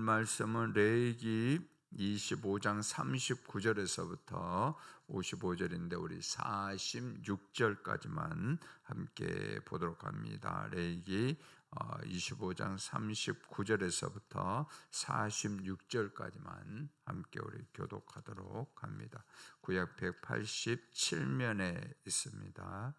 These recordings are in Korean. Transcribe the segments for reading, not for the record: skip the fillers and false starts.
말씀은 레위기 25장 39절에서부터 55절인데 우리 46절까지만 함께 보도록 합니다. 레위기 25장 39절에서부터 46절까지만 함께 우리 교독하도록 합니다. 구약 187면에 있습니다.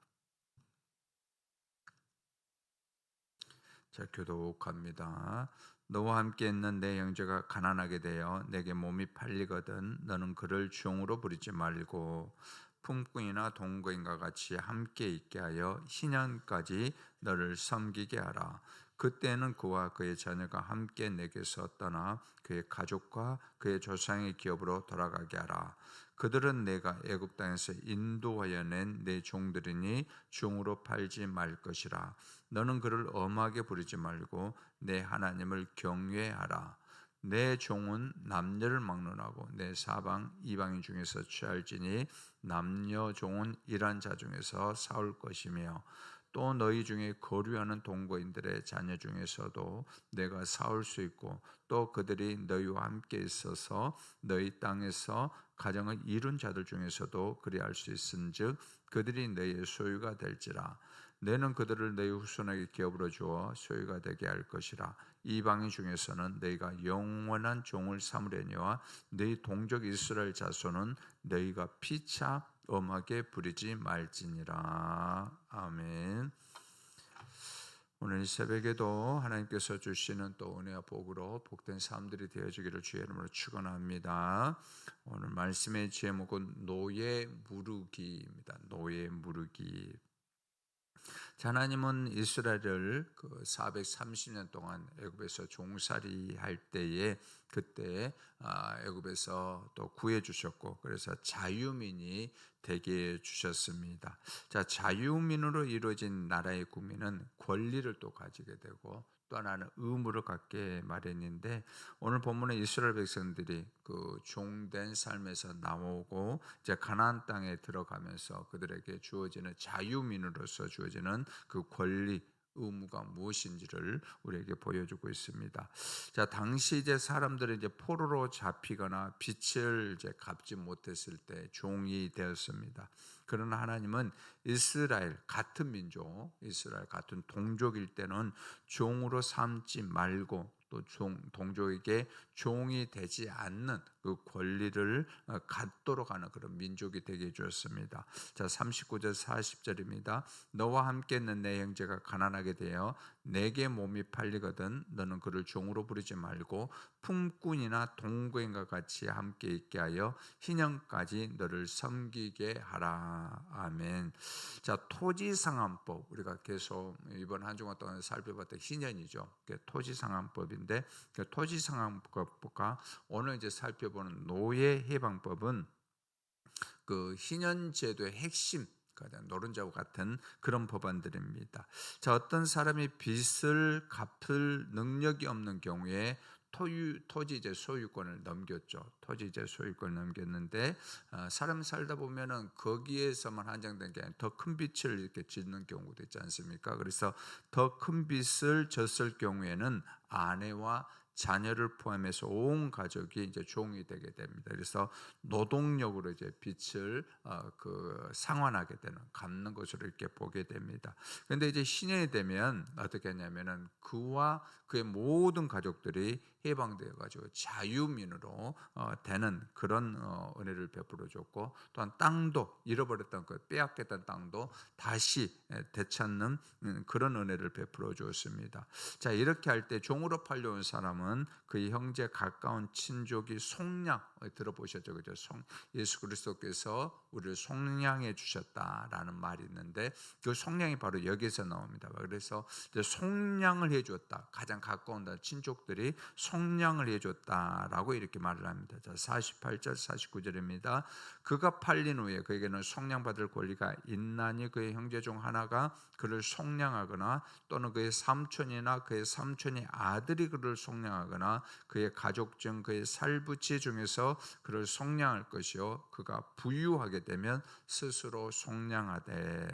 자, 교독합니다. 너와 함께 있는 내 형제가 가난하게 되어 내게 몸이 팔리거든 너는 그를 종으로 부리지 말고 품꾼이나 동거인과 같이 함께 있게 하여 희년까지 너를 섬기게 하라. 그때는 그와 그의 자녀가 함께 내게서 떠나 그의 가족과 그의 조상의 기업으로 돌아가게 하라. 그들은 내가 애굽 땅에서 인도하여 낸 내 종들이니 종으로 팔지 말 것이라. 너는 그를 엄하게 부르지 말고 내 하나님을 경외하라. 내 종은 남녀를 막론하고 내 사방 이방인 중에서 취할지니 남녀 종은 일한 자 중에서 사올 것이며 또 너희 중에 거류하는 동거인들의 자녀 중에서도 내가 사올 수 있고 또 그들이 너희와 함께 있어서 너희 땅에서 가정을 이룬 자들 중에서도 그리할 수 있은즉 그들이 너희의 소유가 될지라. 너는 그들을 너희 후손에게 기업으로 주어 소유가 되게 할 것이라. 이방인 중에서는 너희가 영원한 종을 삼으려니와 너희 동족 이스라엘 자손은 너희가 피차 엄하게 부리지 말지니라. 아멘. 오늘 새벽에도 하나님께서 주시는 또 은혜와 복으로 복된 삶들이 되어주기를 주의 이름으로 축원합니다. 오늘 말씀의 제목은 노예 무르기입니다. 노예 무르기. 하나님은 이스라엘을 430년 동안 애굽에서 종살이 할 때에 그때 애굽에서 또 구해 주셨고 그래서 자유민이 되게 해 주셨습니다. 자, 자유민으로 이루어진 나라의 국민은 권리를 또 가지게 되고 또 하나는 의무를 갖게 마련인데 오늘 본문에 이스라엘 백성들이 그 종된 삶에서 나오고 이제 가나안 땅에 들어가면서 그들에게 주어지는 자유민으로서 주어지는 그 권리 의무가 무엇인지를 우리에게 보여주고 있습니다. 자, 당시 이제 사람들이 이제 포로로 잡히거나 빚을 이제 갚지 못했을 때 종이 되었습니다. 그러나 하나님은 이스라엘 같은 민족, 이스라엘 같은 동족일 때는 종으로 삼지 말고 또 동족에게 종이 되지 않는 그 권리를 갖도록 하는 그런 민족이 되게 해주었습니다. 자, 39절 40절입니다. 너와 함께 있는 내 형제가 가난하게 되어 내게 몸이 팔리거든 너는 그를 종으로 부르지 말고 품꾼이나 동거인과 같이 함께 있게 하여 희년까지 너를 섬기게 하라. 아멘. 자, 토지상환법 우리가 계속 이번 한 주간 동안 살펴봤던 희년이죠. 토지상환법인데 그 토지상환법과 오늘 이제 살펴보는 노예해방법은 그 희년제도의 핵심 노른자와 같은 그런 법안들입니다. 자, 어떤 사람이 빚을 갚을 능력이 없는 경우에 토지제 소유권을 넘겼죠. 토지제 소유권을 넘겼는데 사람 살다 보면은 거기에서만 한정된 게 아니라 더 큰 빚을 이렇게 짓는 경우도 있지 않습니까? 그래서 더 큰 빚을 졌을 경우에는 아내와 자녀를 포함해서 온 가족이 이제 종이 되게 됩니다. 그래서 노동력으로 이제 빚을 상환하게 되는 갚는 것으로 이렇게 보게 됩니다. 그런데 이제 신년이 되면 어떻게 하냐면은 그와 그의 모든 가족들이 해방되어 가지고 자유민으로 되는 그런 은혜를 베풀어 줬고 또한 땅도 잃어버렸던 그 빼앗겼던 땅도 다시 되찾는 그런 은혜를 베풀어 주었습니다. 자, 이렇게 할 때 종으로 팔려온 사람은 그의 형제 가까운 친족이 속량 들어보셨죠, 그죠? 예수 그리스도께서 우리를 속량해 주셨다라는 말이 있는데 그 속량이 바로 여기서 나옵니다. 그래서 속량을 해줬다. 가장 가까운 친족들이 속량을 해줬다라고 이렇게 말을 합니다. 자, 48절 49절입니다. 그가 팔린 후에 그에게는 속량받을 권리가 있나니 그의 형제 중 하나가 그를 속량하거나 또는 그의 삼촌이나 그의 삼촌의 아들이 그를 속량하거나 송량하거나 그의 가족 중 그의 살부치 중에서 그를 송량할 것이요 그가 부유하게 되면 스스로 송량하되.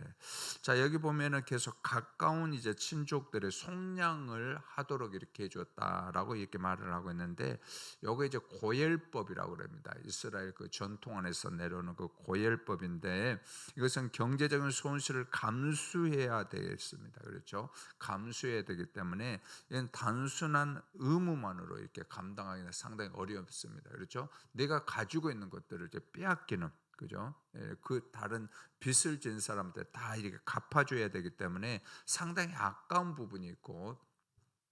자, 여기 보면은 계속 가까운 이제 친족들의 송량을 하도록 이렇게 해줬다라고 이렇게 말을 하고 있는데, 요거 이제 고엘법이라고 그럽니다. 이스라엘 그 전통 안에서 내려오는 그 고엘법인데, 이것은 경제적인 손실을 감수해야 되겠습니다. 그렇죠? 감수해야 되기 때문에 이건 단순한 의무만으로 이렇게 감당하기는 상당히 어렵습니다. 그렇죠? 내가 가지고 있는 것들을 이제 빼앗기는, 그죠? 그 다른 빚을 진 사람한테 다 이렇게 갚아줘야 되기 때문에 상당히 아까운 부분이 있고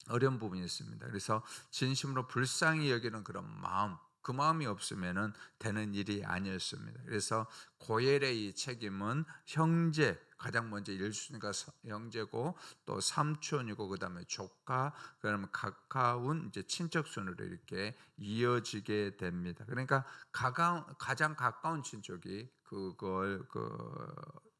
어려운 부분이 있습니다. 그래서 진심으로 불쌍히 여기는 그런 마음, 그 마음이 없으면은 되는 일이 아니었습니다. 그래서 고엘의 이 책임은 형제, 가장 먼저 1순위가 형제고 또 삼촌이고 그다음에 조카, 그다음에 가까운 이제 친척 순으로 이렇게 이어지게 됩니다. 그러니까 가장 가까운 친척이 그걸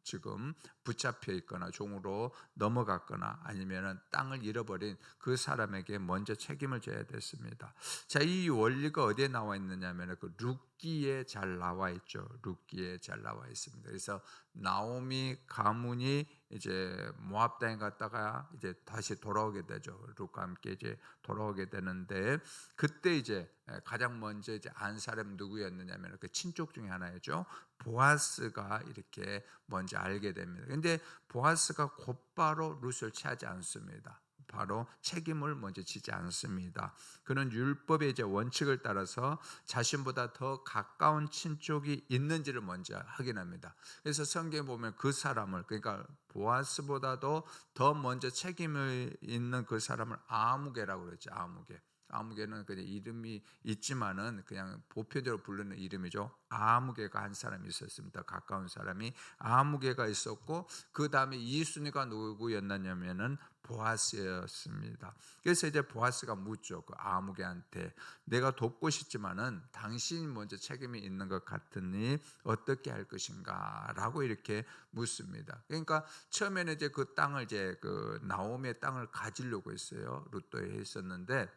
지금 붙잡혀 있거나 종으로 넘어갔거나 아니면은 땅을 잃어버린 그 사람에게 먼저 책임을 져야 됐습니다. 자, 이 원리가 어디에 나와 있느냐면 그 룻기에 잘 나와 있죠. 룻기에 잘 나와 있습니다. 그래서 나오미 가문이 이제 모압 땅에 갔다가 이제 다시 돌아오게 되죠. 룻과 함께 이제 돌아오게 되는데, 그때 이제 가장 먼저 이제 안 사람 누구였느냐면 그 친족 중에 하나였죠. 보아스가 이렇게 먼저 알게 됩니다. 근데 보아스가 곧바로 룻을 취하지 않습니다. 바로 책임을 먼저 지지 않습니다. 그는 율법의 이제 원칙을 따라서 자신보다 더 가까운 친족이 있는지를 먼저 확인합니다. 그래서 성경에 보면 그 사람을, 그러니까 보아스보다도 더 먼저 책임을 있는 그 사람을 아무개라고 그랬죠. 아무개는 그냥 이름이 있지만은 그냥 보편적으로 부르는 이름이죠. 아무개가 한 사람이 있었습니다. 가까운 사람이 아무개가 있었고, 그 다음에 2순위가 누구였냐면은 보아스였습니다. 그래서 이제 보아스가 묻죠. 그 아무개한테, 내가 돕고 싶지만은 당신이 먼저 책임이 있는 것 같으니 어떻게 할 것인가라고 이렇게 묻습니다. 그러니까 처음에는 이제 그 땅을 이제 그 나오미의 땅을 가지려고 했어요. 룻도에 했었는데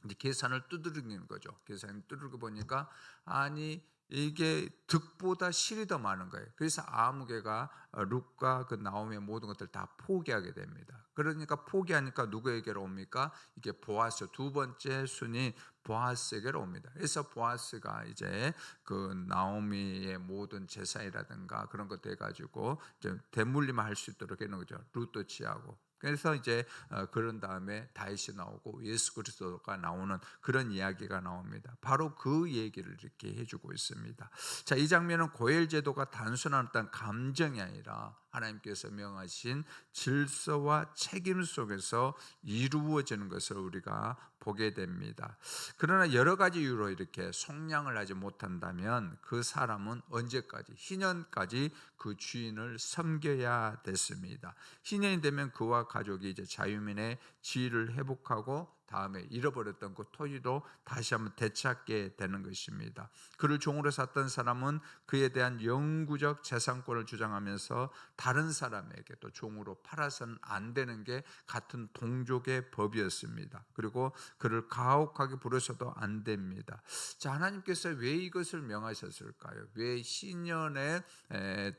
이제 계산을 두드리는 거죠. 계산을 두드리고 보니까 아니 이게 득보다 실이 더 많은 거예요. 그래서 아무개가 룻과 그 나오미의 모든 것들 다 포기하게 됩니다. 그러니까 포기하니까 누구에게로 옵니까? 이게 보아스, 두 번째 순위 보아스에게로 옵니다. 그래서 보아스가 이제 그 나오미의 모든 제사이라든가 그런 것 해가지고 이제 대물림을 할 수 있도록 해놓은 거죠. 룻도 취하고. 그래서 이제 그런 다음에 다윗이 나오고 예수 그리스도가 나오는 그런 이야기가 나옵니다. 바로 그 얘기를 이렇게 해주고 있습니다. 자, 이 장면은 고엘 제도가 단순한 어떤 감정이 아니라 하나님께서 명하신 질서와 책임 속에서 이루어지는 것을 우리가 보게 됩니다. 그러나 여러 가지 이유로 이렇게 속량을 하지 못한다면 그 사람은 언제까지, 희년까지 그 주인을 섬겨야 됐습니다. 희년이 되면 그와 가족이 이제 자유민의 지위를 회복하고 다음에 잃어버렸던 그 토지도 다시 한번 되찾게 되는 것입니다. 그를 종으로 샀던 사람은 그에 대한 영구적 재산권을 주장하면서 다른 사람에게 또 종으로 팔아서는 안 되는 게 같은 동족의 법이었습니다. 그리고 그를 가혹하게 부르셔도 안 됩니다. 자, 하나님께서 왜 이것을 명하셨을까요? 왜 신년에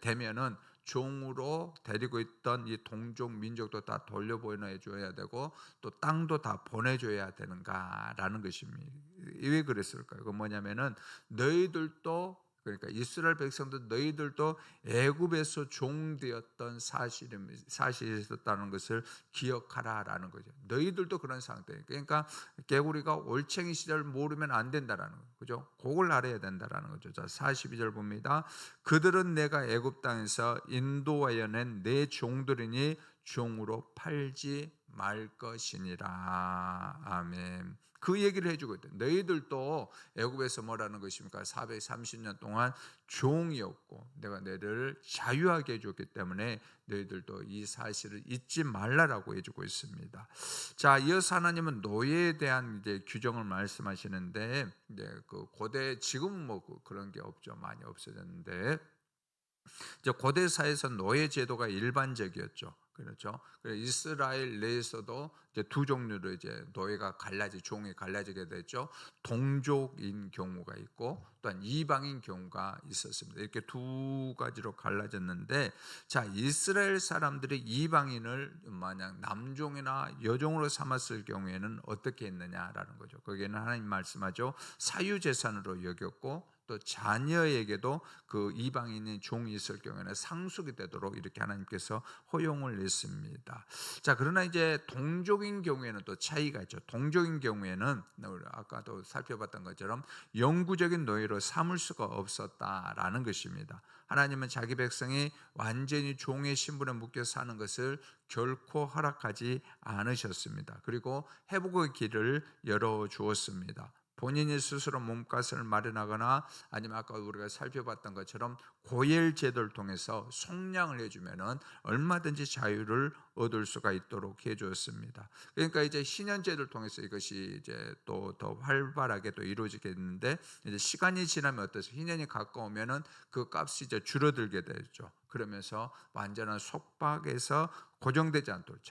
되면은 종으로 데리고 있던 이 동족 민족도 다 돌려보내줘야 되고 또 땅도 다 보내줘야 되는가라는 것입니다. 왜 그랬을까요? 그 뭐냐면은 너희들도, 그러니까 이스라엘 백성들 너희들도 애굽에서 종되었던 사실이 있었다는 것을 기억하라라는 거죠. 너희들도 그런 상태예요. 그러니까 개구리가 올챙이 시절 모르면 안 된다라는 거죠. 그죠? 그걸 알아야 된다라는 거죠. 자, 42절 봅니다. 그들은 내가 애굽 땅에서 인도하여 낸 내 종들이니 종으로 팔지 말 것이니라. 아멘. 그 얘기를 해주고 있대. 너희들도 애굽에서 뭐라는 것입니까? 430년 동안 종이었고 내가 너희를 자유하게 해줬기 때문에 너희들도 이 사실을 잊지 말라라고 해주고 있습니다. 자, 이어서 하나님은 노예에 대한 이제 규정을 말씀하시는데, 이제 그 고대, 지금은 뭐 그런 게 없죠. 많이 없어졌는데, 이제 고대 사회에서 노예 제도가 일반적이었죠. 그렇죠. 그래서 이스라엘 내에서도 이제 두 종류로 이제 노예가 종이 갈라지게 됐죠. 동족인 경우가 있고 또한 이방인 경우가 있었습니다. 이렇게 두 가지로 갈라졌는데, 자, 이스라엘 사람들이 이방인을 만약 남종이나 여종으로 삼았을 경우에는 어떻게 했느냐라는 거죠. 거기에는 하나님 말씀하죠. 사유재산으로 여겼고 또 자녀에게도 그 이방인의 종이 있을 경우에는 상속이 되도록 이렇게 하나님께서 허용을 했습니다. 자, 그러나 이제 동족인 경우에는 또 차이가 있죠. 동족인 경우에는 우리 아까도 살펴봤던 것처럼 영구적인 노예로 삼을 수가 없었다라는 것입니다. 하나님은 자기 백성이 완전히 종의 신분에 묶여 사는 것을 결코 허락하지 않으셨습니다. 그리고 회복의 길을 열어주었습니다. 본인이 스스로 몸값을 마련하거나 아니면 아까 우리가 살펴봤던 것처럼 고엘 제도를 통해서 속량을 해주면은 얼마든지 자유를 얻을 수가 있도록 해주었습니다. 그러니까 이제 신년 제도를 통해서 이것이 이제 또 더 활발하게 또 이루어지겠는데, 이제 시간이 지나면 어떠세요? 신년이 가까우면은 그 값이 이제 줄어들게 되죠. 그러면서 완전한 속박에서 고정되지 않도록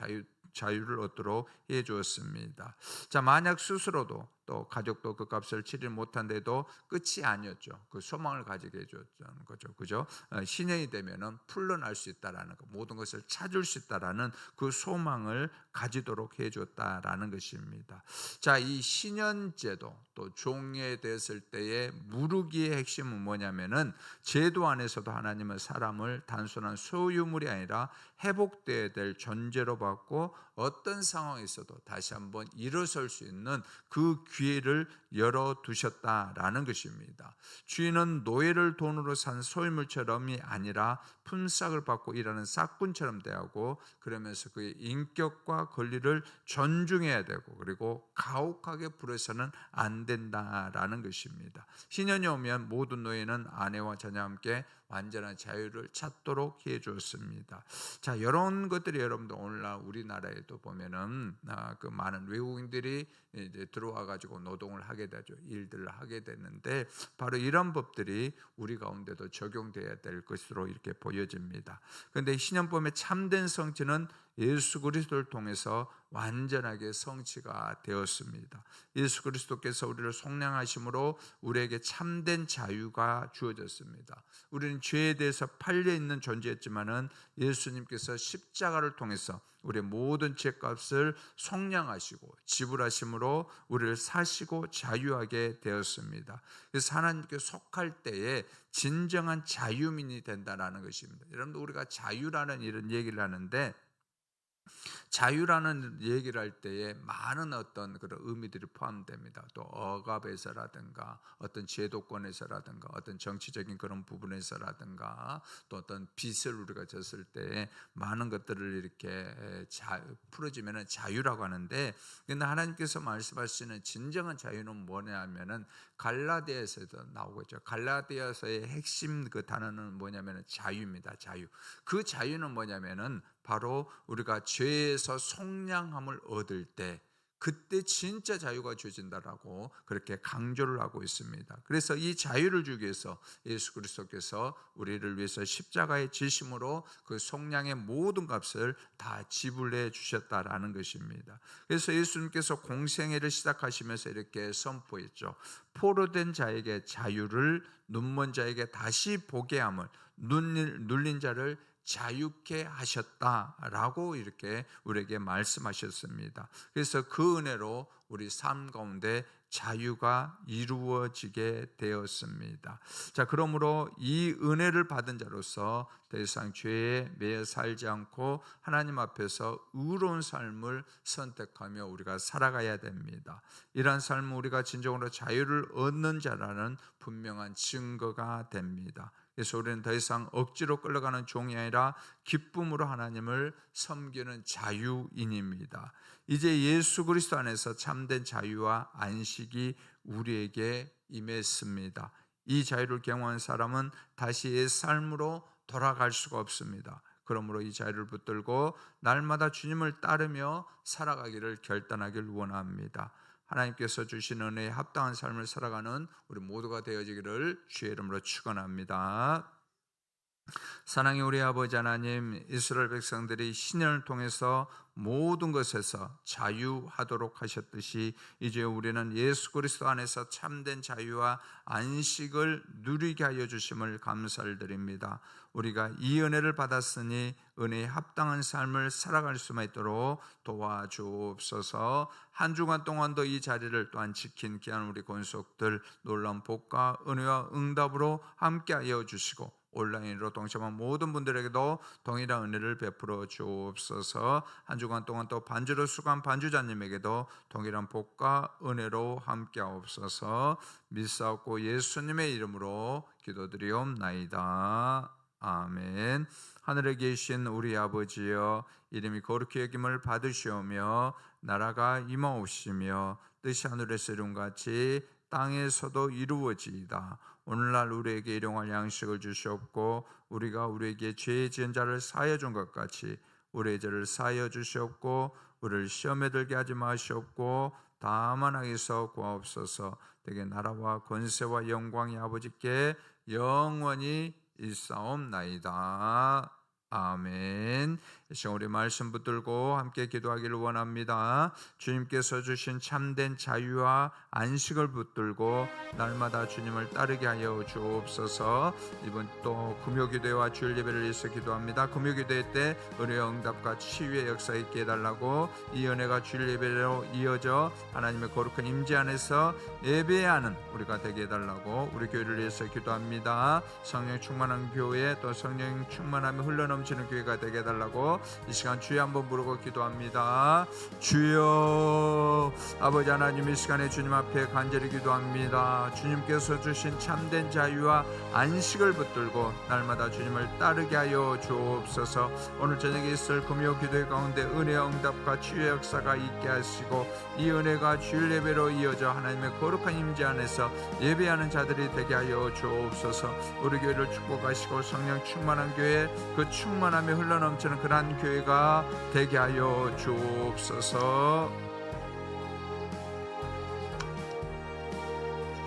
자유를 얻도록 해 주었습니다. 자, 만약 스스로도 또 가족도 그 값을 치르지 못한데도 끝이 아니었죠. 그 소망을 가지게 해 줬다는 거죠. 그죠? 신년이 되면은 풀려날 수 있다라는 거, 모든 것을 찾을 수 있다라는 그 소망을 가지도록 해 줬다라는 것입니다. 자, 이 신년제도 또 종에 됐을 때의 무르기의 핵심은 뭐냐면은, 제도 안에서도 하나님은 사람을 단순한 소유물이 아니라 회복되어야 될 존재로 봤고, 어떤 상황에서도 다시 한번 일어설 수 있는 그 기회를 열어두셨다라는 것입니다. 주인은 노예를 돈으로 산 소유물처럼이 아니라 품삯을 받고 일하는 싹군처럼 대하고, 그러면서 그의 인격과 권리를 존중해야 되고, 그리고 가혹하게 부려서는 안 된다라는 것입니다. 신년이 오면 모든 노예는 아내와 자녀와 함께 완전한 자유를 찾도록 해 주었습니다. 자, 이런 것들이 여러분들 오늘날 우리나라에도 보면은 그 많은 외국인들이 이제 들어와 가지고 노동을 하게 되죠. 일들을 하게 되는데, 바로 이런 법들이 우리 가운데도 적용돼야 될 것으로 이렇게 보여집니다. 그런데 신년법의 참된 성취는 예수 그리스도를 통해서 완전하게 성취가 되었습니다. 예수 그리스도께서 우리를 속량하심으로 우리에게 참된 자유가 주어졌습니다. 우리는 죄에 대해서 팔려 있는 존재였지만은 예수님께서 십자가를 통해서 우리의 모든 죄값을 속량하시고 지불하심으로 우리를 사시고 자유하게 되었습니다. 그래서 하나님께 속할 때에 진정한 자유민이 된다는 것입니다. 여러분들, 우리가 자유라는 이런 얘기를 하는데, 자유라는 얘기를 할 때에 많은 어떤 그런 의미들이 포함됩니다. 또 억압에서라든가 어떤 제도권에서라든가 어떤 정치적인 그런 부분에서라든가 또 어떤 빚을 우리가 졌을 때 많은 것들을 이렇게 풀어지면 자유라고 하는데, 근데 하나님께서 말씀하시는 진정한 자유는 뭐냐면은 갈라디아에서도 나오고 있죠. 갈라디아서의 핵심 그 단어는 뭐냐면은 자유입니다. 자유. 그 자유는 뭐냐면은 바로 우리가 죄에서 속량함을 얻을 때, 그때 진짜 자유가 주어진다라고 그렇게 강조를 하고 있습니다. 그래서 이 자유를 주기 위해서 예수 그리스도께서 우리를 위해서 십자가의 지심으로 그 속량의 모든 값을 다 지불해 주셨다라는 것입니다. 그래서 예수님께서 공생애를 시작하시면서 이렇게 선포했죠. 포로된 자에게 자유를, 눈먼 자에게 다시 보게 함을, 눌린 자를 자유케 하셨다라고 이렇게 우리에게 말씀하셨습니다. 그래서 그 은혜로 우리 삶 가운데 자유가 이루어지게 되었습니다. 자, 그러므로 이 은혜를 받은 자로서 더 이상 죄에 매여 살지 않고 하나님 앞에서 의로운 삶을 선택하며 우리가 살아가야 됩니다. 이러한 삶은 우리가 진정으로 자유를 얻는 자라는 분명한 증거가 됩니다. 그래서 우리는 더 이상 억지로 끌려가는 종이 아니라 기쁨으로 하나님을 섬기는 자유인입니다. 이제 예수 그리스도 안에서 참된 자유와 안식이 우리에게 임했습니다. 이 자유를 경험한 사람은 다시 옛 삶으로 돌아갈 수가 없습니다. 그러므로 이 자유를 붙들고 날마다 주님을 따르며 살아가기를 결단하길 원합니다. 하나님께서 주신 은혜에 합당한 삶을 살아가는 우리 모두가 되어지기를 주의 이름으로 축원합니다. 사랑의 우리 아버지 하나님, 이스라엘 백성들이 신년을 통해서 모든 것에서 자유하도록 하셨듯이 이제 우리는 예수 그리스도 안에서 참된 자유와 안식을 누리게 하여 주심을 감사를 드립니다. 우리가 이 은혜를 받았으니 은혜에 합당한 삶을 살아갈 수만 있도록 도와주옵소서. 한 주간 동안도 이 자리를 또한 지킨 귀한 우리 권속들 놀라운 복과 은혜와 응답으로 함께하여 주시고 온라인으로 동참한 모든 분들에게도 동일한 은혜를 베풀어 주옵소서. 한 주간 동안 또 반주로 수고한 반주자님에게도 동일한 복과 은혜로 함께하옵소서. 믿사옵고 예수님의 이름으로 기도드리옵나이다. 아멘. 하늘에 계신 우리 아버지여, 이름이 거룩히 여김을 받으시오며 나라가 임하옵시며 뜻이 하늘에서 이룬같이 땅에서도 이루어지이다. 오늘날 우리에게 일용할 양식을 주시옵고 우리가 우리에게 죄 지은 자를 사하여 준 것 같이 우리의 죄를 사하여 주시옵고 우리를 시험에 들게 하지 마시옵고 다만 악에서 구하옵소서. 되게 나라와 권세와 영광이 아버지께 영원히 있사옵나이다. 아멘. 이 시간 우리 말씀 붙들고 함께 기도하기를 원합니다. 주님께서 주신 참된 자유와 안식을 붙들고 날마다 주님을 따르게 하여 주옵소서. 이번 또 금요기도회와 주일 예배를 위해서 기도합니다. 금요기도회 때 은혜의 응답과 치유의 역사 있게 해달라고, 이 은혜가 주일 예배로 이어져 하나님의 거룩한 임재 안에서 예배하는 우리가 되게 해달라고 우리 교회를 위해서 기도합니다. 성령 충만한 교회, 또 성령 충만함이 흘러넘치는 교회가 되게 해달라고 이 시간 주여 한번 부르고 기도합니다. 주여, 아버지 하나님, 이 시간에 주님 앞에 간절히 기도합니다. 주님께서 주신 참된 자유와 안식을 붙들고 날마다 주님을 따르게 하여 주옵소서. 오늘 저녁에 있을 금요 기도회 가운데 은혜와 응답과 치유의 역사가 있게 하시고 이 은혜가 주일 예배로 이어져 하나님의 거룩한 임재 안에서 예배하는 자들이 되게 하여 주옵소서. 우리 교회를 축복하시고 성령 충만한 교회, 그 충만함이 흘러넘치는 그러한 교회가 되게 하여 주옵소서.